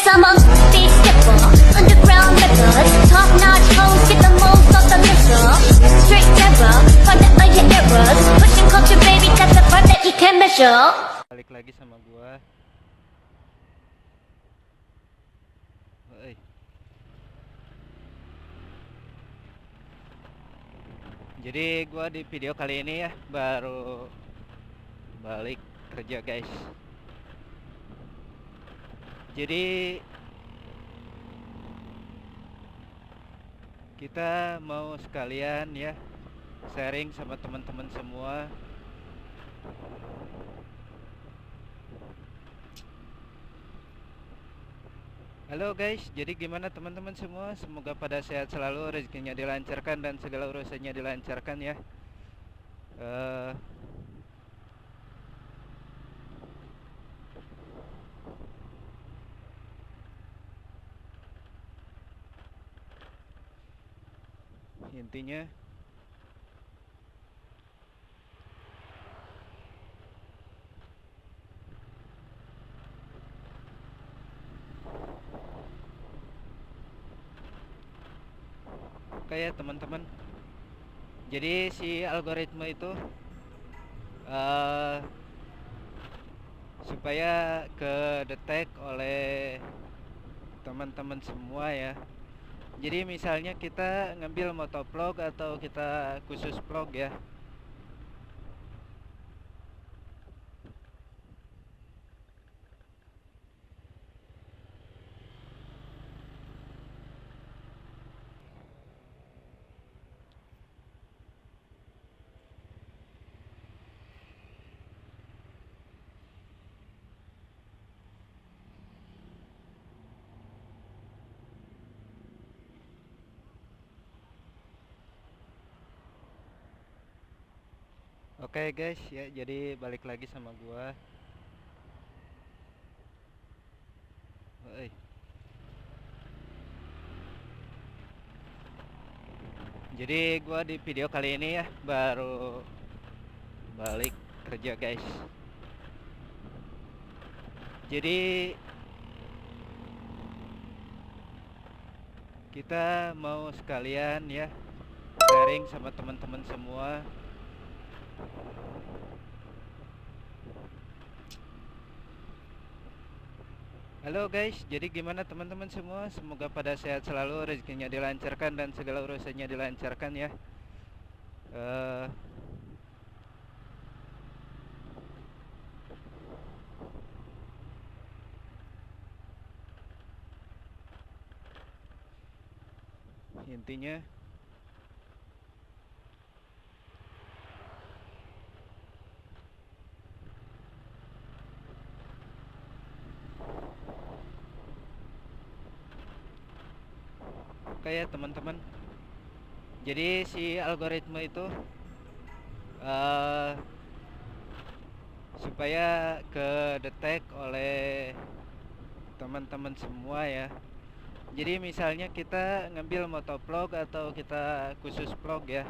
Cause I'm a big dipper, underground records, top notch hoes, get the most of the liquor. Straight terror, find out your errors, pushing culture baby, that's the part that you can measure. Balik lagi sama gua. Oi. Jadi gua di video kali ini ya baru balik kerja, guys. Jadi kita mau sekalian ya sharing sama teman-teman semua. Halo guys, jadi gimana teman-teman semua? Semoga pada sehat selalu, rezekinya dilancarkan dan segala urusannya dilancarkan ya. Intinya oke ya teman-teman. Jadi si algoritma itu supaya kedetek oleh teman-teman semua ya. Jadi misalnya kita ngambil motovlog atau kita khusus vlog ya. Oke guys ya, jadi balik lagi sama gua. Oi. Jadi gua di video kali ini ya baru balik kerja, guys. Jadi kita mau sekalian ya sharing sama teman-teman semua. Halo guys, jadi gimana teman-teman semua? Semoga pada sehat selalu, rezekinya dilancarkan dan segala urusannya dilancarkan ya. Intinya oke ya teman-teman. Jadi si algoritma itu supaya kedetek oleh teman-teman semua ya. Jadi misalnya kita ngambil motovlog atau kita khusus vlog ya.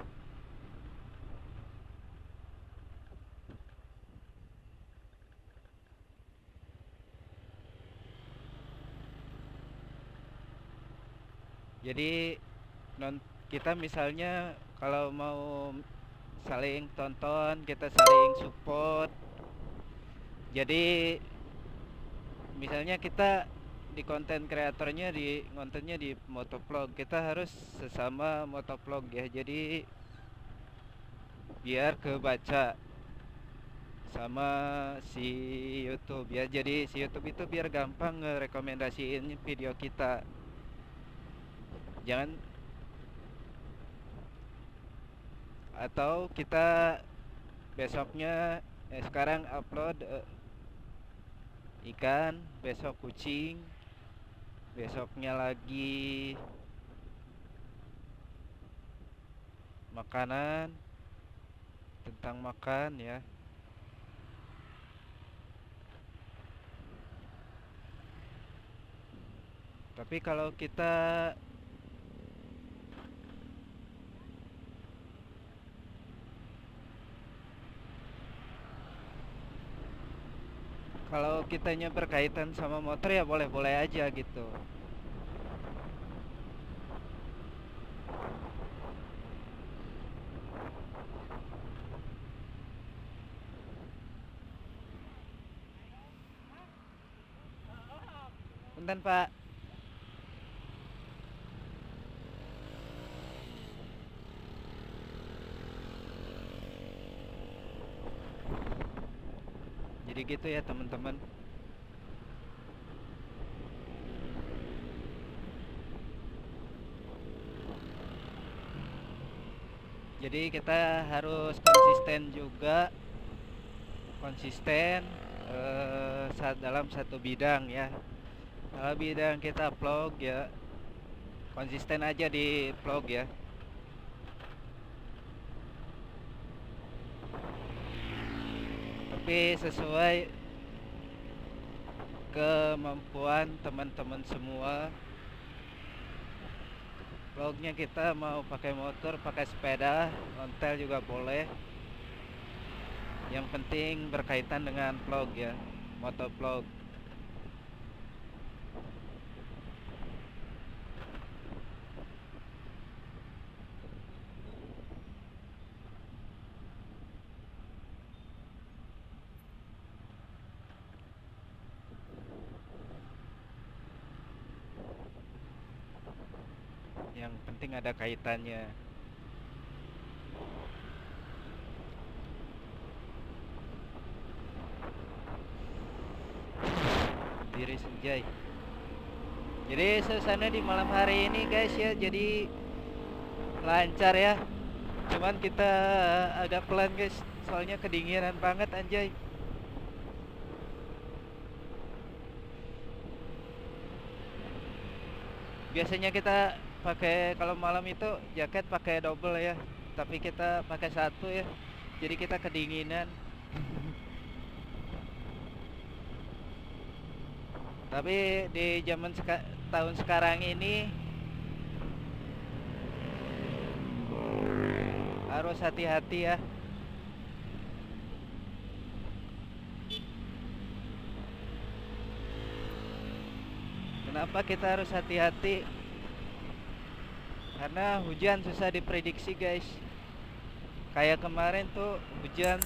Jadi kita misalnya kalau mau saling tonton, kita saling support. Jadi misalnya kita di konten kreatornya di kontennya di motovlog, kita harus sesama motovlog ya. Jadi biar kebaca sama si YouTube ya. Jadi si YouTube itu biar gampang ngerekomendasiin video kita. Jangan atau kita besoknya sekarang upload ikan, besok kucing, besoknya lagi makanan, tentang makan ya. Tapi kalau kita Kalau kitanya berkaitan sama motor ya boleh-boleh aja gitu. Punten Pak. Jadi gitu ya teman-teman. Jadi kita harus konsisten juga, konsisten dalam satu bidang ya. Kalau bidang kita vlog ya, konsisten aja di vlog ya. Tapi sesuai kemampuan teman-teman semua. Vlognya kita mau pakai motor, pakai sepeda, ontel juga boleh. Yang penting berkaitan dengan vlog ya, motovlog. Yang penting ada kaitannya. Diri Senjai. Jadi suasana di malam hari ini guys ya, jadi lancar ya. Cuman kita agak pelan guys, soalnya kedinginan banget anjay. Biasanya kita pakai kalau malam itu jaket pakai double ya, tapi kita pakai satu ya. Jadi kita kedinginan. Tapi di tahun sekarang ini harus hati-hati ya. Kenapa kita harus hati-hati? Karena hujan susah diprediksi guys. Kayak kemarin tuh hujan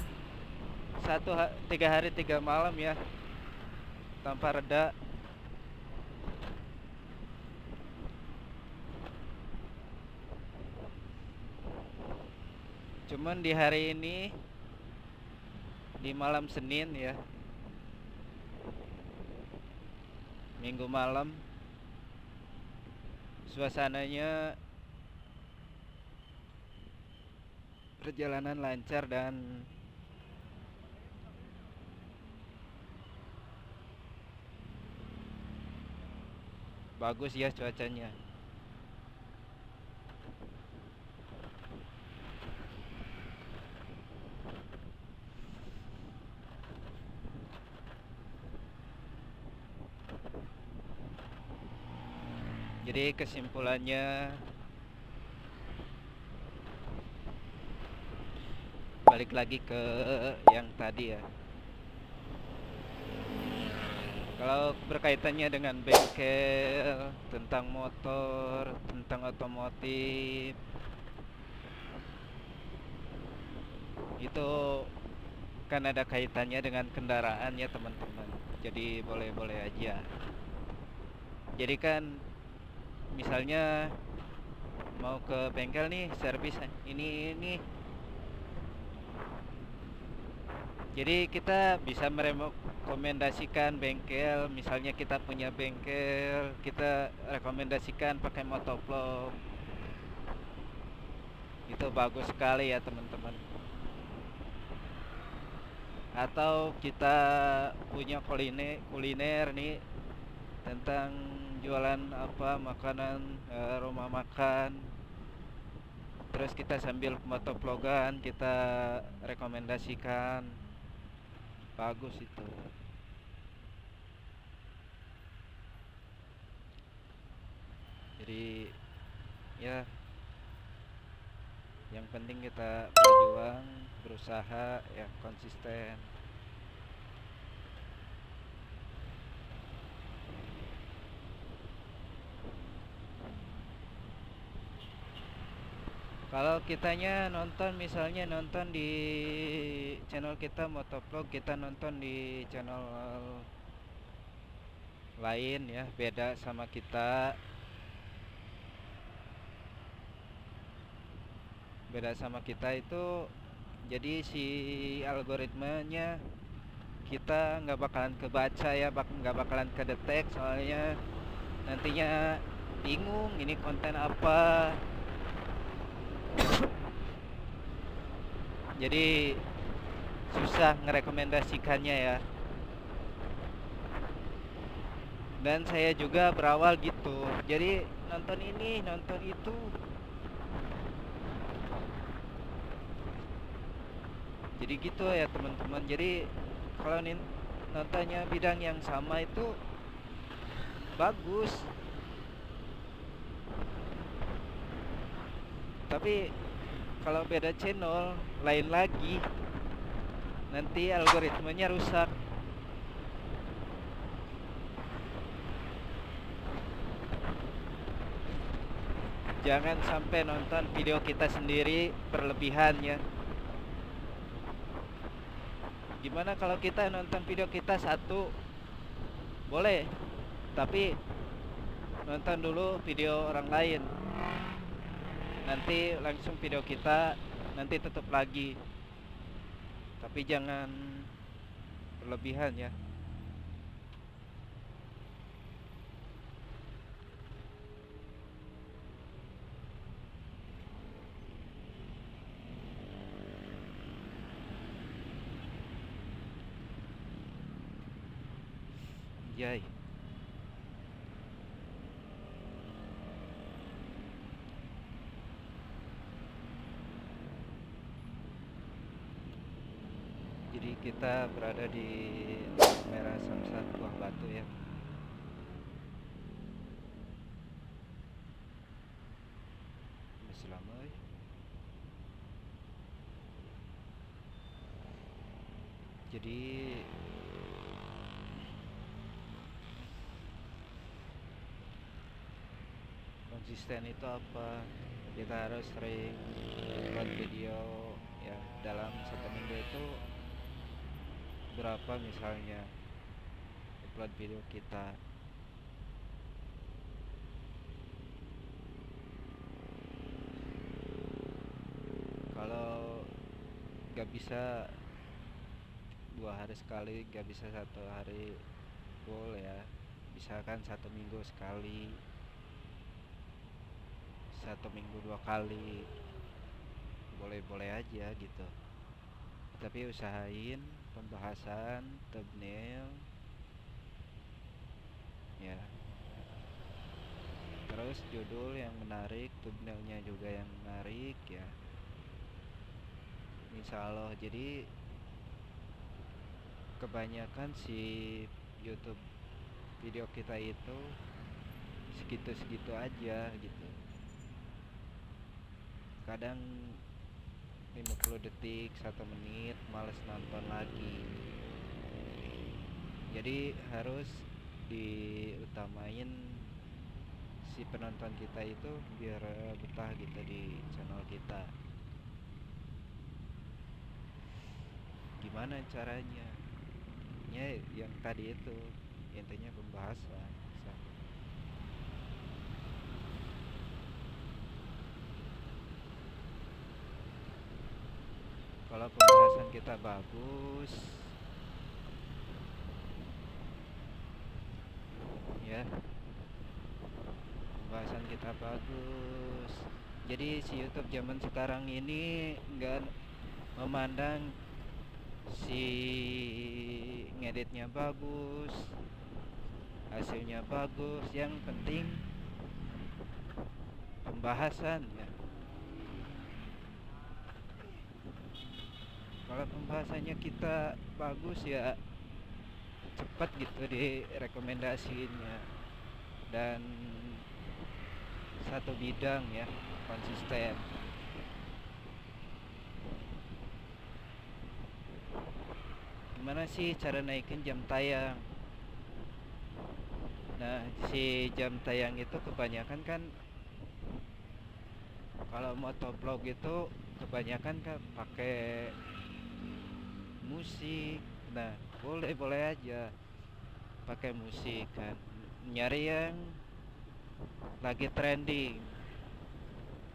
3 hari 3 malam ya, tanpa reda. Cuman di hari ini, di malam Senin ya, Minggu malam, suasananya perjalanan lancar dan bagus ya cuacanya. Jadi kesimpulannya, balik lagi ke yang tadi ya. Kalau berkaitannya dengan bengkel, tentang motor, tentang otomotif, itu kan ada kaitannya dengan kendaraan ya teman-teman. Jadi boleh-boleh aja. Jadi kan misalnya mau ke bengkel nih, servis ini. Jadi kita bisa merekomendasikan bengkel, misalnya kita punya bengkel, kita rekomendasikan pakai motovlog. Itu bagus sekali ya teman-teman. Atau kita punya kuliner nih, tentang jualan apa makanan, rumah makan. Terus kita sambil motovlogan, kita rekomendasikan. Bagus itu. Jadi ya, yang penting kita berjuang, berusaha ya, konsisten. Kalau kitanya nonton, misalnya nonton di channel kita Motovlog, kita nonton di channel lain ya, beda sama kita. Beda sama kita itu, jadi si algoritmanya kita nggak bakalan kebaca ya, nggak bakalan kedetek, soalnya nantinya bingung ini konten apa. Jadi susah ngerekomendasikannya ya. Dan saya juga berawal gitu, jadi nonton ini nonton itu. Jadi gitu ya teman-teman. Jadi kalau nontonnya bidang yang sama itu bagus, tapi kalau beda channel lain lagi, nanti algoritmanya rusak. Jangan sampai nonton video kita sendiri berlebihan ya. Gimana kalau kita nonton video kita satu, boleh, tapi nonton dulu video orang lain, nanti langsung video kita, nanti tutup lagi. Tapi jangan berlebihan ya. Yay. Jadi kita berada di Merah Samsat Buah Batu ya. Bismillah. Jadi konsisten itu apa? Kita harus sering upload video ya. Dalam satu minggu itu berapa misalnya upload video kita. Kalau gak bisa 2 hari sekali, gak bisa 1 hari full ya, misalkan 1 minggu sekali, 1 minggu 2 kali, boleh-boleh aja gitu. Tapi usahain pembahasan thumbnail ya, terus judul yang menarik, thumbnailnya juga yang menarik ya, insya Allah. Jadi kebanyakan si YouTube video kita itu segitu-segitu aja gitu, kadang 50 detik, 1 menit, males nonton lagi. Jadi harus diutamain si penonton kita itu biar betah gitu di channel kita. Gimana caranya? Ya yang tadi itu, intinya pembahasan. Kalau pembahasan kita bagus ya, pembahasan kita bagus, jadi si YouTube zaman sekarang ini nggak memandang si ngeditnya bagus, hasilnya bagus, yang penting pembahasan ya. Kalau pembahasannya kita bagus ya cepat gitu direkomendasiinnya, dan satu bidang ya, konsisten. Gimana sih cara naikin jam tayang? Nah, si jam tayang itu kebanyakan kan Kalau motovlog itu kebanyakan kan pakai musik. Nah, boleh aja pakai musik kan. Nyari yang lagi trending.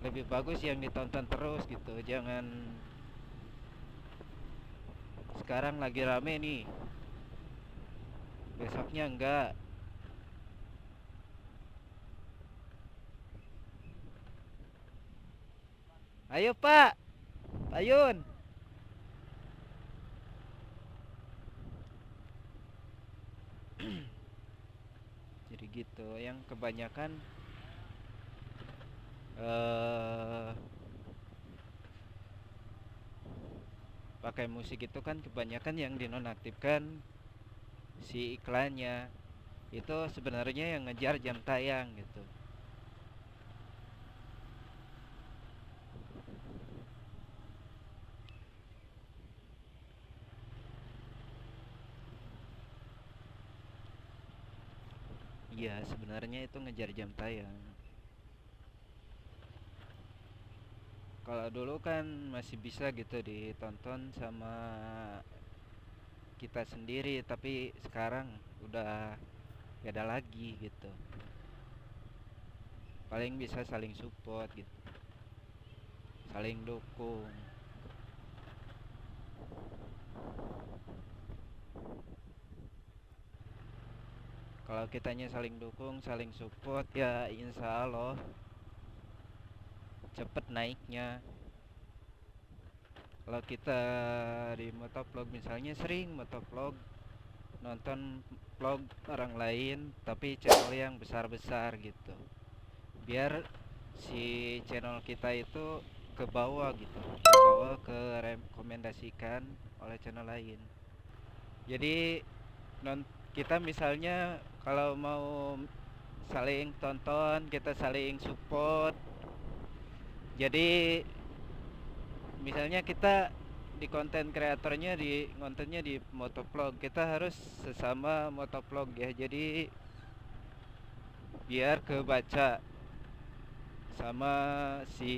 Lebih bagus yang ditonton terus gitu. Jangan sekarang lagi rame nih, besoknya enggak. Ayo Pak, Pak Yun. Jadi gitu, yang kebanyakan eh pakai musik itu kan kebanyakan yang dinonaktifkan si iklannya. Itu sebenarnya yang ngejar jam tayang gitu. Iya, sebenarnya itu ngejar jam tayang. Kalau dulu kan masih bisa gitu ditonton sama kita sendiri, tapi sekarang udah beda lagi gitu. Paling bisa saling support gitu, saling dukung. Kalau kitanya saling dukung, saling support, ya insya Allah cepet naiknya. Kalau kita di motovlog misalnya sering motovlog, nonton vlog orang lain tapi channel yang besar-besar gitu, biar si channel kita itu ke bawah gitu, ke bawah, ke rekomendasikan oleh channel lain. Jadi kita misalnya kalau mau saling tonton, kita saling support. Jadi misalnya kita di konten kreatornya, di kontennya di motovlog, kita harus sesama motovlog ya. Jadi biar kebaca sama si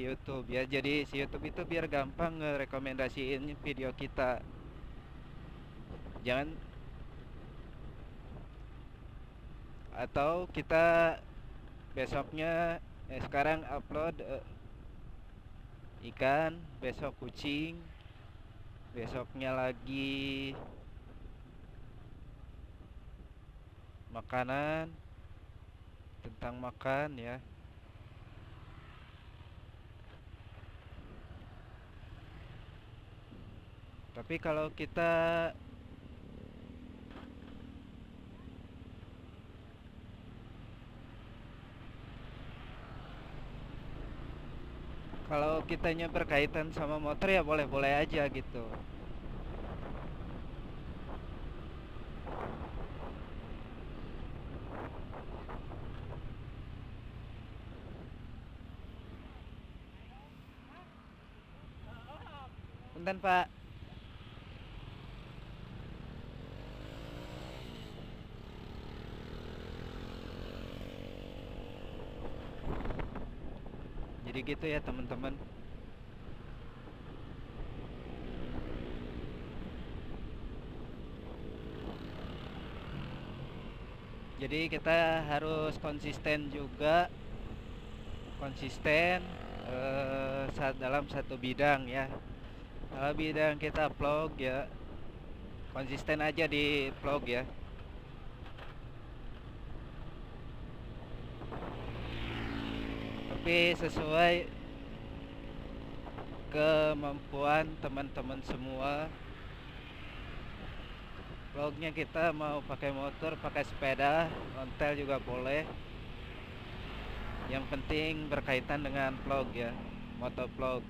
YouTube ya. Jadi si YouTube itu biar gampang ngerekomendasiin video kita. Jangan, atau kita besoknya sekarang upload ikan, besok kucing, besoknya lagi makanan, tentang makan ya. Tapi kalau kitanya berkaitan sama motor ya boleh-boleh aja gitu. Punten Pak. Jadi gitu ya teman-teman. Jadi kita harus konsisten juga, konsisten dalam satu bidang ya. Kalau bidang kita vlog ya, konsisten aja di vlog ya. Tapi sesuai kemampuan teman-teman semua. Vlognya kita mau pakai motor, pakai sepeda, ontel juga boleh. Yang penting berkaitan dengan vlog ya, motovlog.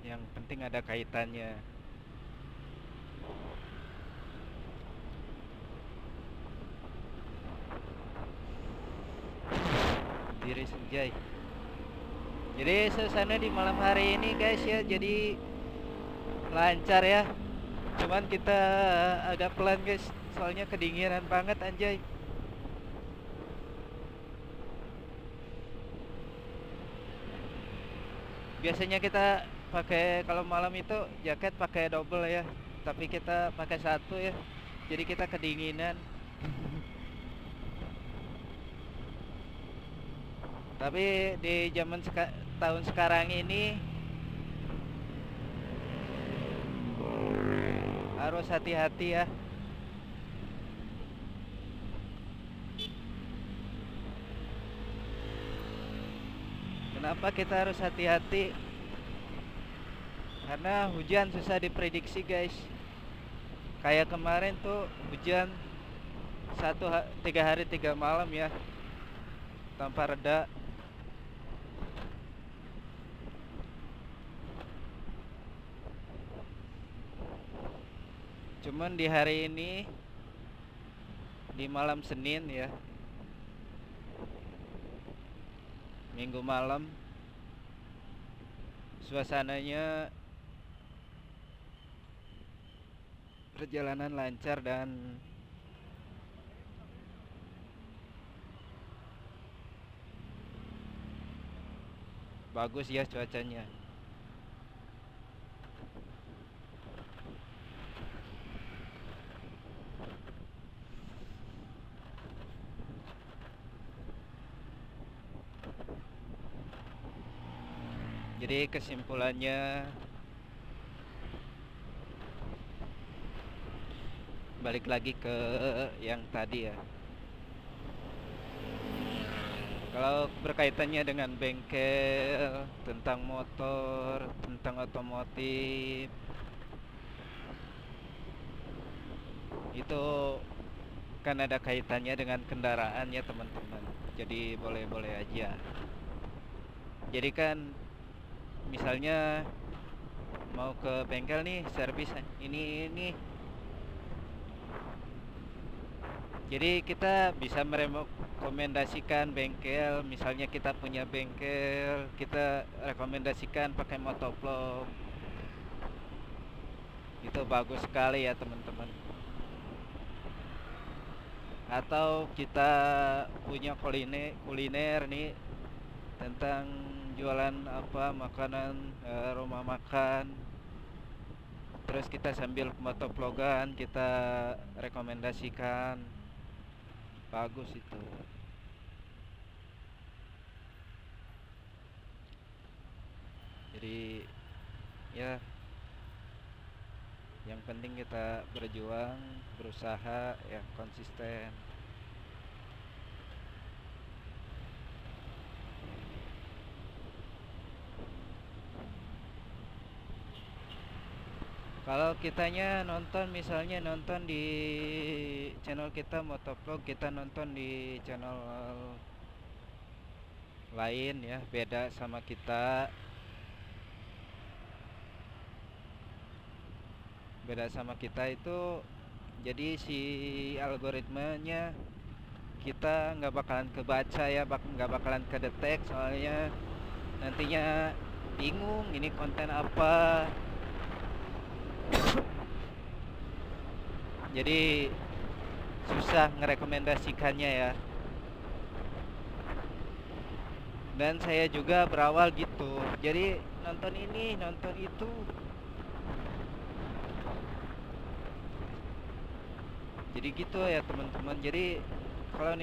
Yang penting ada kaitannya. Diri Senjai. Jadi suasana di malam hari ini guys ya, jadi lancar ya. Cuman kita agak pelan guys, soalnya kedinginan banget anjay. Biasanya kita pakai kalau malam itu jaket pakai double ya, tapi kita pakai satu ya. Jadi kita kedinginan. Tapi di tahun sekarang ini harus hati-hati ya. Kenapa kita harus hati-hati? Karena hujan susah diprediksi guys. Kayak kemarin tuh hujan 3 hari 3 malam ya, tanpa reda. Cuman di hari ini, di malam Senin ya, Minggu malam, suasananya perjalanan lancar dan bagus ya cuacanya. Jadi kesimpulannya, balik lagi ke yang tadi ya. Kalau berkaitannya dengan bengkel, tentang motor, tentang otomotif, itu kan ada kaitannya dengan kendaraan ya teman-teman. Jadi boleh-boleh aja. Jadi kan misalnya mau ke bengkel nih, servis ini. Jadi kita bisa merekomendasikan bengkel. Misalnya kita punya bengkel, kita rekomendasikan pakai motovlog. Itu bagus sekali ya teman-teman. Atau kita punya kuliner nih, tentang jualan apa makanan, rumah makan, terus kita sambil motovlogan kita rekomendasikan, bagus itu. Jadi ya, yang penting kita berjuang, berusaha ya, konsisten. Kalau kitanya nonton, misalnya nonton di channel kita motovlog, kita nonton di channel lain ya, beda sama kita. Beda sama kita itu, jadi si algoritmanya kita nggak bakalan kebaca ya, nggak bakalan kedetek, soalnya nantinya bingung ini konten apa. Jadi susah ngerekomendasikannya ya. Dan saya juga berawal gitu, jadi nonton ini, nonton itu. Jadi gitu ya teman-teman. Jadi kalau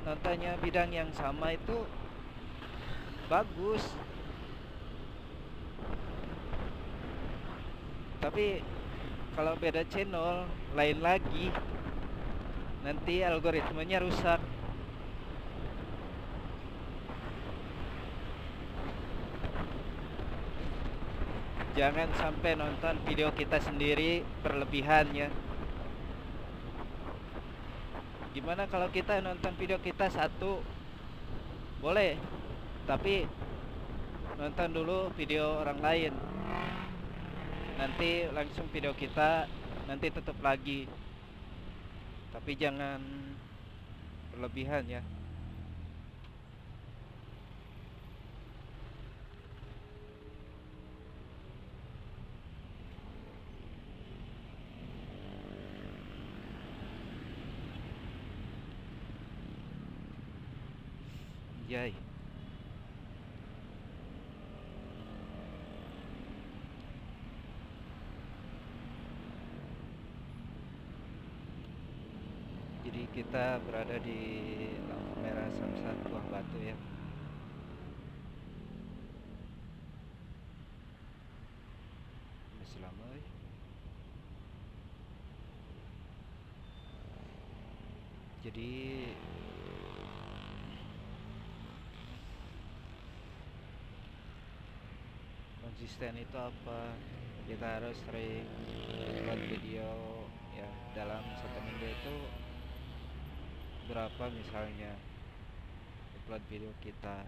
nontonnya bidang yang sama itu bagus, tapi kalau beda channel lain lagi, nanti algoritmanya rusak. Jangan sampai nonton video kita sendiri berlebihan ya. Gimana kalau kita nonton video kita satu, boleh, tapi nonton dulu video orang lain, nanti langsung video kita, nanti tutup lagi. Tapi jangan berlebihan ya. Senjay. Jadi kita berada di lampu merah Samsat Buah Batu ya. Masih lama ya. Jadi konsisten itu apa? Kita harus sering upload video ya. Dalam satu minggu itu berapa misalnya upload video kita.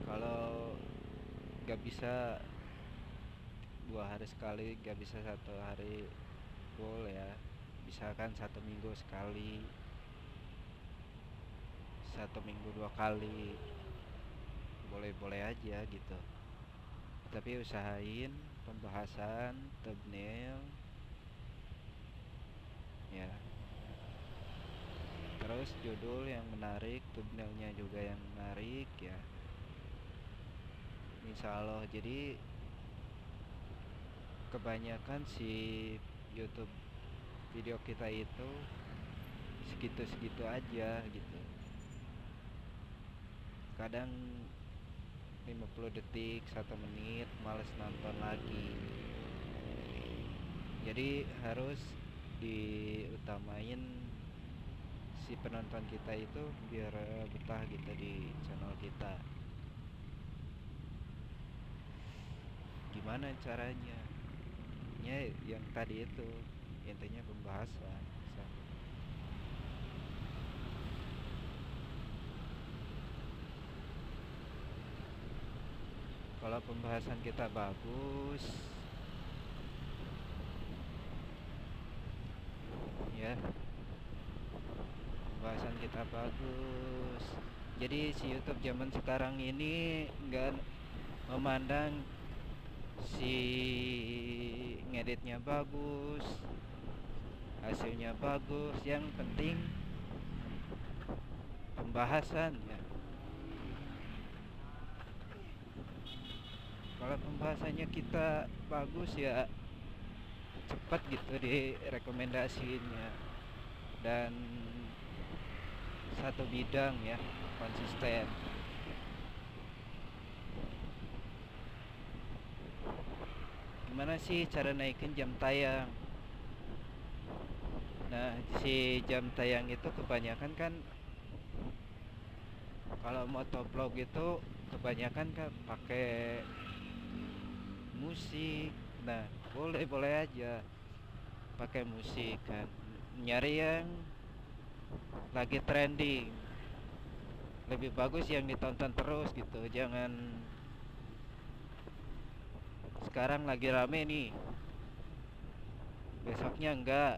Kalau gak bisa 2 hari sekali, gak bisa 1 hari full ya, misalkan 1 minggu sekali, 1 minggu 2 kali, boleh-boleh aja gitu. Tapi usahain pembahasan thumbnail ya, terus judul yang menarik, thumbnailnya juga yang menarik ya, insya Allah. Jadi kebanyakan si YouTube video kita itu segitu-segitu aja gitu. Kadang 50 detik, 1 menit, males nonton lagi. Jadi harus diutamain si penonton kita itu biar betah gitu di channel kita. Gimana caranya? Ya yang tadi itu, intinya pembahasan. Kalau pembahasan kita bagus ya, pembahasan kita bagus, jadi si YouTube zaman sekarang ini nggak memandang si ngeditnya bagus, hasilnya bagus, yang penting pembahasan ya. Kalau pembahasannya kita bagus ya cepat gitu direkomendasiinnya, dan satu bidang ya, konsisten. Gimana sih cara naikin jam tayang? Nah, si jam tayang itu kebanyakan kan kalau motovlog itu kebanyakan kan pakai musik. Nah, boleh-boleh aja pakai musik kan. Nyari yang lagi trending. Lebih bagus yang ditonton terus gitu. Jangan sekarang lagi rame nih, besoknya enggak.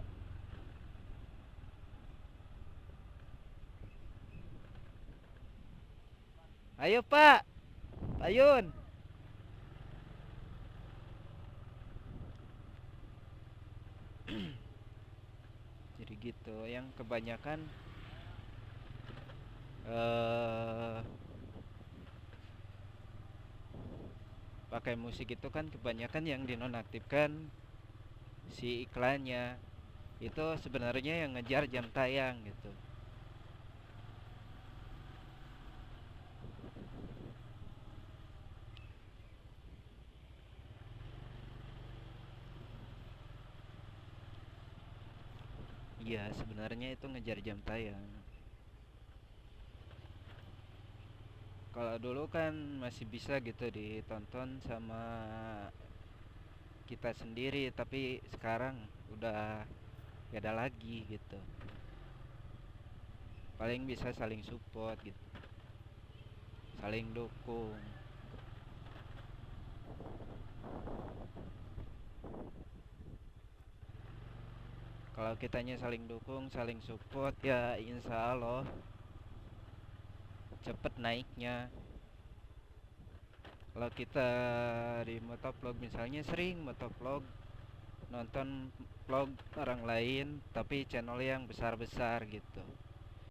Ayo Pak, Ayun. Jadi gitu, yang kebanyakan pakai musik itu kan kebanyakan yang dinonaktifkan si iklannya. Itu sebenarnya yang ngejar jam tayang gitu. Iya, sebenarnya itu ngejar jam tayang. Kalau dulu kan masih bisa gitu ditonton sama kita sendiri, tapi sekarang udah gak ada lagi gitu. Paling bisa saling support gitu, saling dukung. Kalau kitanya saling dukung, saling support ya insya Allah cepet naiknya. Kalau kita di motovlog misalnya, sering motovlog nonton vlog orang lain tapi channel yang besar-besar gitu.